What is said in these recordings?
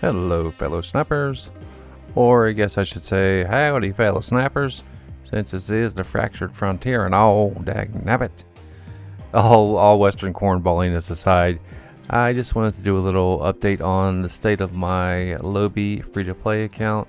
Hello, fellow snappers. Or I guess I should say, howdy, fellow snappers, since this is the fractured frontier and all, dagnabbit. All Western cornballiness aside, I just wanted to do a little update on the state of my Lobby free-to-play account.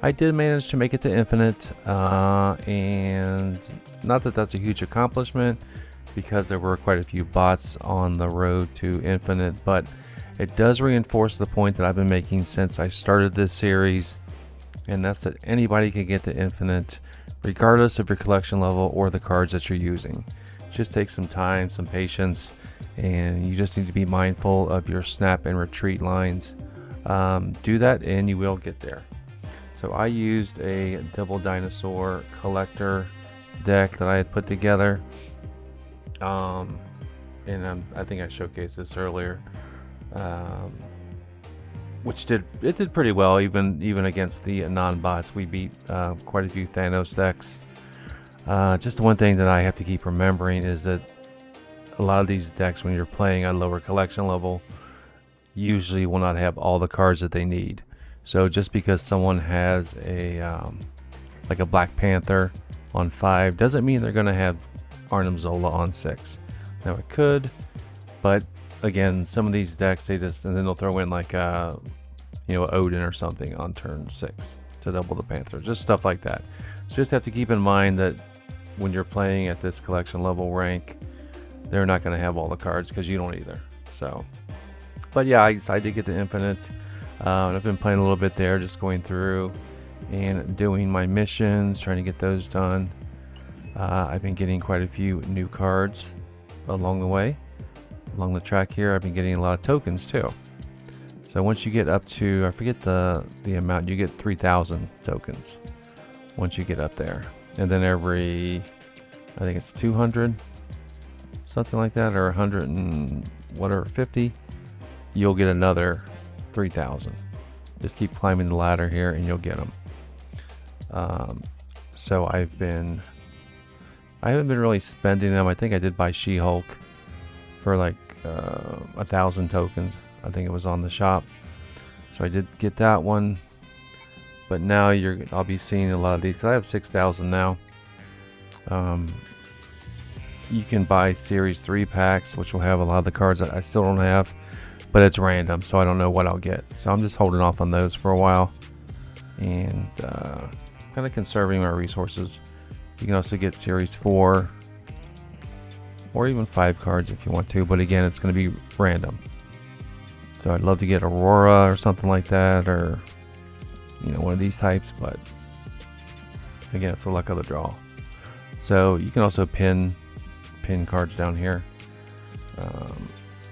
I did manage to make it to Infinite, and not that that's a huge accomplishment, because there were quite a few bots on the road to Infinite, but it does reinforce the point that I've been making since I started this series, and that's that anybody can get to Infinite regardless of your collection level or the cards that you're using. It just takes some time, some patience, and you just need to be mindful of your snap and retreat lines. Do that and you will get there. So I used a double dinosaur collector deck that I had put together, and I think I showcased this earlier. Which did pretty well, even against the non-bots. We beat quite a few Thanos decks. Just the one thing that I have to keep remembering is that a lot of these decks, when you're playing at lower collection level, usually will not have all the cards that they need. So just because someone has a like a Black Panther on 5 doesn't mean they're going to have Arnim Zola on 6. Now it could, but again, some of these decks, and then they'll throw in like Odin or something on turn 6 to double the Panther, just stuff like that. So just have to keep in mind that when you're playing at this collection level rank, they're not going to have all the cards because you don't either. So, but yeah, I did get to Infinite, and I've been playing a little bit there, just going through and doing my missions, trying to get those done. I've been getting quite a few new cards along the way. Along the track here, I've been getting a lot of tokens too. So once you get up to, I forget the amount, you get 3,000 tokens once you get up there. And then every, I think it's 200, something like that, or 100 and whatever, 50, you'll get another 3,000. Just keep climbing the ladder here and you'll get them. So I haven't been really spending them. I think I did buy She-Hulk for like 1,000 tokens. I think it was on the shop, so I did get that one. But now I'll be seeing a lot of these because I have 6,000 now. You can buy Series 3 packs, which will have a lot of the cards that I still don't have, but it's random, so I don't know what I'll get. So I'm just holding off on those for a while and kind of conserving my resources. You can also get Series 4 or even 5 cards if you want to, but again, it's going to be random. So I'd love to get Aurora or something like that, or one of these types, but again, it's the luck of the draw. So you can also pin cards down here.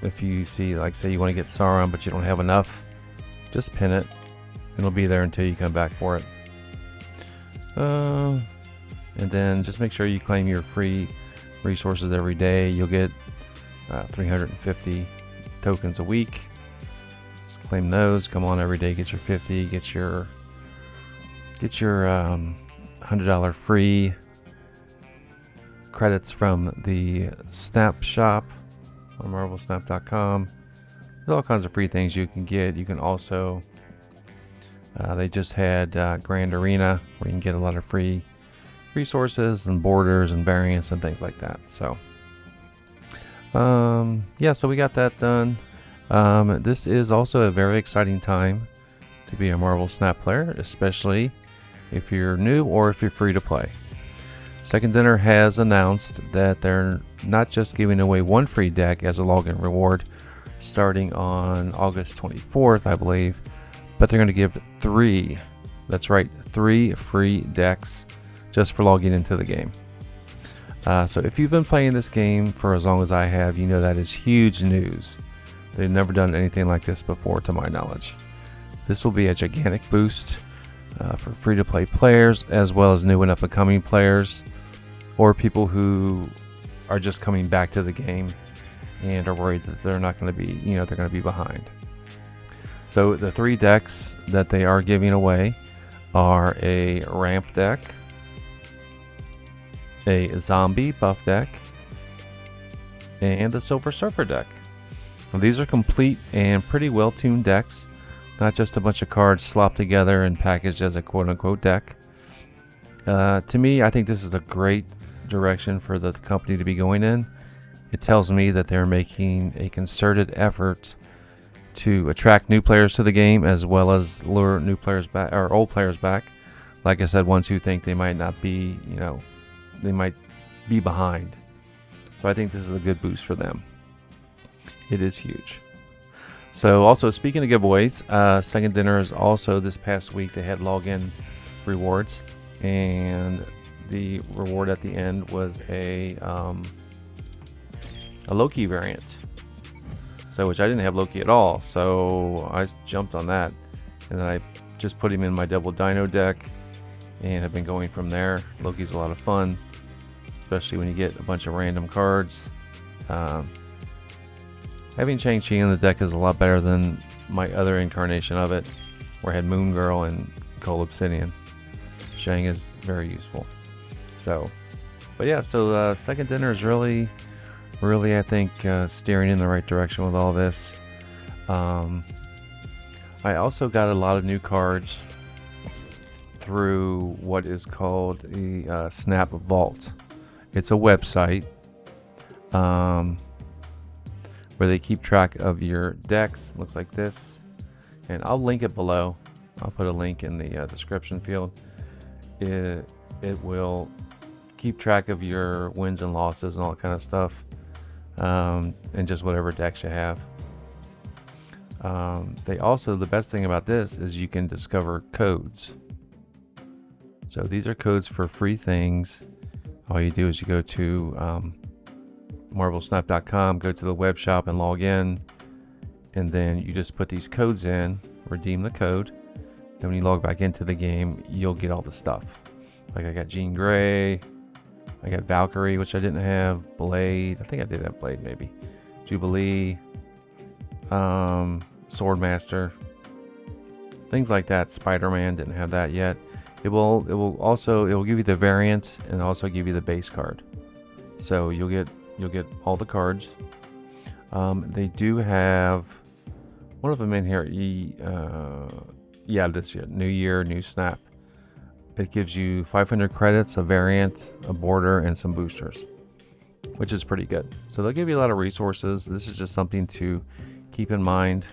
If you see, like, say you want to get Sauron but you don't have enough, just pin it. It'll be there until you come back for it. And then just make sure you claim your free resources every day. You'll get 350 tokens a week. Just claim those. Come on every day, get your 50, get your $100 free credits from the Snap shop on marvelsnap.com. There's all kinds of free things you can get. You can also they just had Grand Arena, where you can get a lot of free resources and borders and variants and things like that. So yeah, so we got that done. This is also a very exciting time to be a Marvel Snap player, especially if you're new or if you're free to play. Second Dinner has announced that they're not just giving away one free deck as a login reward starting on August 24th, I believe, but they're going to give 3, that's right, 3 free decks just for logging into the game. So if you've been playing this game for as long as I have, you know that is huge news. They've never done anything like this before, to my knowledge. This will be a gigantic boost for free-to-play players, as well as new and up-and-coming players, or people who are just coming back to the game and are worried that they're not going to be, they're going to be behind. So the 3 decks that they are giving away are a ramp deck, a zombie buff deck, and a Silver Surfer deck. Now, these are complete and pretty well tuned decks. not just a bunch of cards slopped together and packaged as a quote-unquote deck. To me, I think this is a great direction for the company to be going in. It tells me that they're making a concerted effort to attract new players to the game, as well as lure new players back, or old players back. Like I said, ones who think they might not be, they might be behind. So I think this is a good boost for them. It is huge. So also, speaking of giveaways, Second Dinner is also this past week. They had login rewards, and the reward at the end was a Loki variant. So, which I didn't have Loki at all, so I jumped on that, and then I just put him in my double dino deck, and have been going from there. Loki's a lot of fun, especially when you get a bunch of random cards. Having Shang-Chi in the deck is a lot better than my other incarnation of it, where I had Moon Girl and Cold Obsidian. Shang is very useful. So, but yeah, so Second Dinner is really, I think, steering in the right direction with all this. I also got a lot of new cards through what is called the SnapVault. It's a website where they keep track of your decks. Looks like this, and I'll link it below. I'll put a link in the description field. It will keep track of your wins and losses and all that kind of stuff, and just whatever decks you have. They also, the best thing about this is you can discover codes. So these are codes for free things. All you do is you go to marvelsnap.com, go to the web shop and log in, and then you just put these codes in, redeem the code. Then when you log back into the game, you'll get all the stuff. Like I got Jean Grey, I got Valkyrie, which I didn't have, Blade, I think I did have Blade maybe, Jubilee, Swordmaster, things like that. Spider-Man, didn't have that yet. It will give you the variant and also give you the base card. So you'll get all the cards. They do have one of them in here. This year, New Year, New Snap. It gives you 500 credits, a variant, a border, and some boosters, which is pretty good. So they'll give you a lot of resources. This is just something to keep in mind.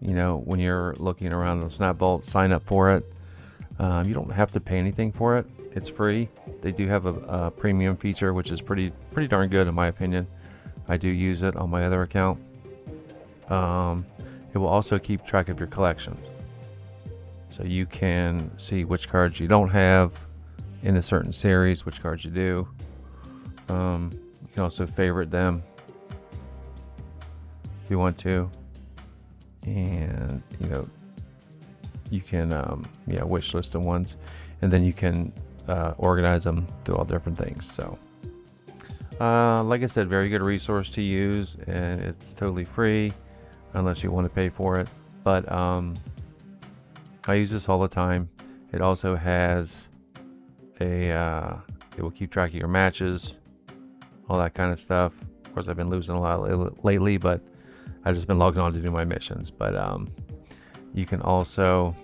When you're looking around the SnapVault, sign up for it. You don't have to pay anything for it. It's free. They do have a premium feature, which is pretty darn good in my opinion. I do use it on my other account. It will also keep track of your collection, so you can see which cards you don't have in a certain series, which cards you do. You can also favorite them if you want to, and you can wish list the ones, and then you can organize them, do all different things. So like I said, very good resource to use, and it's totally free unless you want to pay for it. But I use this all the time. It also has it will keep track of your matches, all that kind of stuff. Of course, I've been losing a lot lately, but I've just been logging on to do my missions. But you can also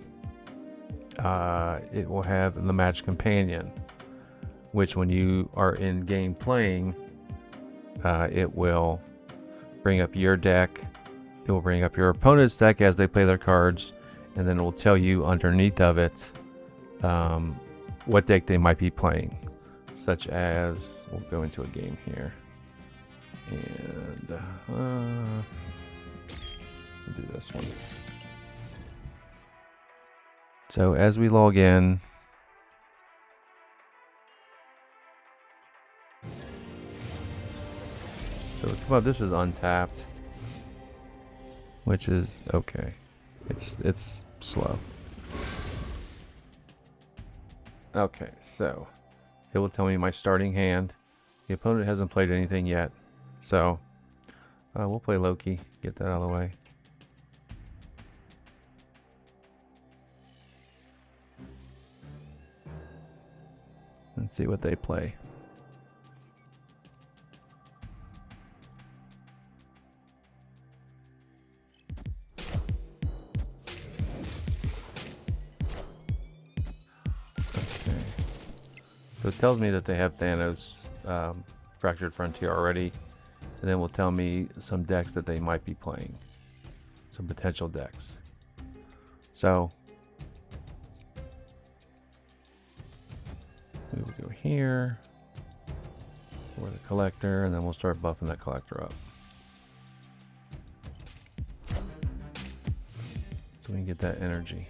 it will have the match companion, which when you are in game playing, it will bring up your deck. It will bring up your opponent's deck as they play their cards, and then it will tell you underneath of it what deck they might be playing. Such as, we'll go into a game here, and we'll do this one. So as we log in, so come on, this is untapped, which is okay. It's slow. Okay, so it will tell me my starting hand. The opponent hasn't played anything yet, so we'll play Loki. Get that out of the way. And see what they play. So it tells me that they have Thanos Fractured Frontier already, and then will tell me some decks that they might be playing, some potential decks. So we will go here for the collector, and then we'll start buffing that collector up so we can get that energy.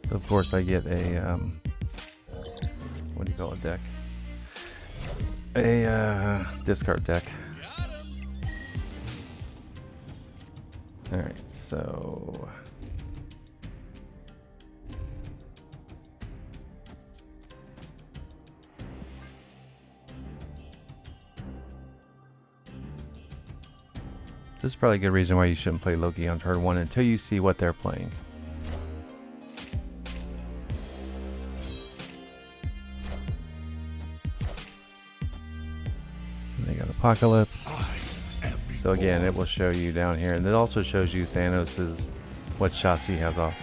So of course I get a what do you call a deck? A discard deck. All right, so this is probably a good reason why you shouldn't play Loki on turn 1 until you see what they're playing. They got Apocalypse. So again, it will show you down here, and it also shows you Thanos's what shots he has off.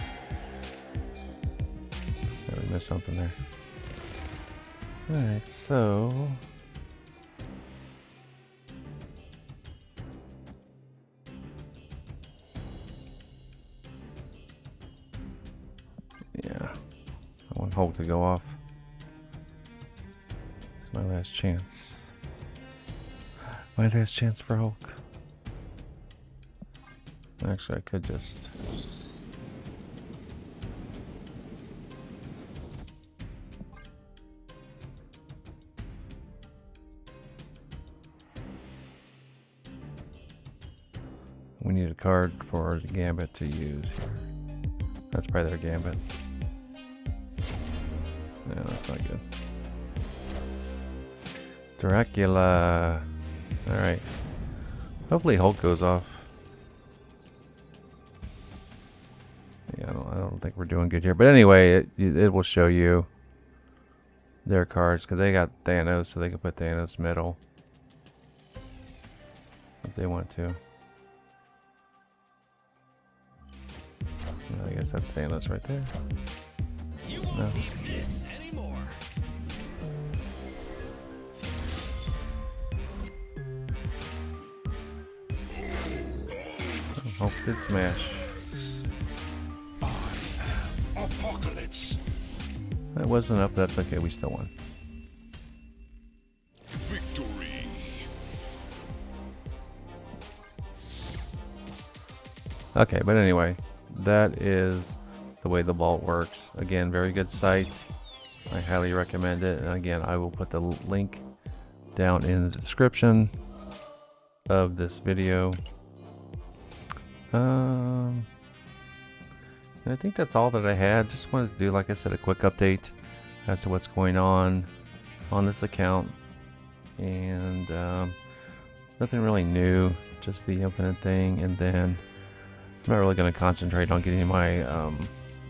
Oh, we missed something there. All right, so yeah, I want Hulk to go off. It's my last chance. My last chance for Hulk. Actually, I could just... We need a card for the Gambit to use here. That's probably their Gambit. No, that's not good. Dracula. Alright. Hopefully Hulk goes off. Yeah, I don't think we're doing good here. But anyway, it will show you their cards, because they got Thanos, so they can put Thanos middle if they want to. I guess that's Thanos right there. You won't No. need this anymore. Hulk did smash. Apocalypse. That wasn't up, that's okay, we still won. Victory. Okay, but anyway, that is the way the vault works. Again, very good site. I highly recommend it. And again, I will put the link down in the description of this video. And I think that's all that I had. Just wanted to do, like I said, a quick update as to what's going on this account. And nothing really new, just the infinite thing. And then I'm not really going to concentrate on getting my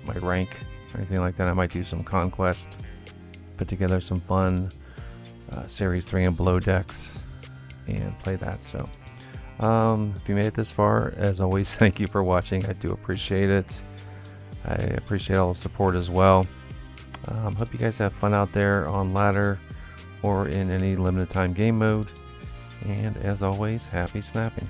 my rank or anything like that. I might do some conquest, put together some fun series 3 and below decks and play that. So if you made it this far, as always, thank you for watching. I do appreciate it. I appreciate all the support as well. Hope you guys have fun out there on ladder or in any limited time game mode. And as always, happy snapping.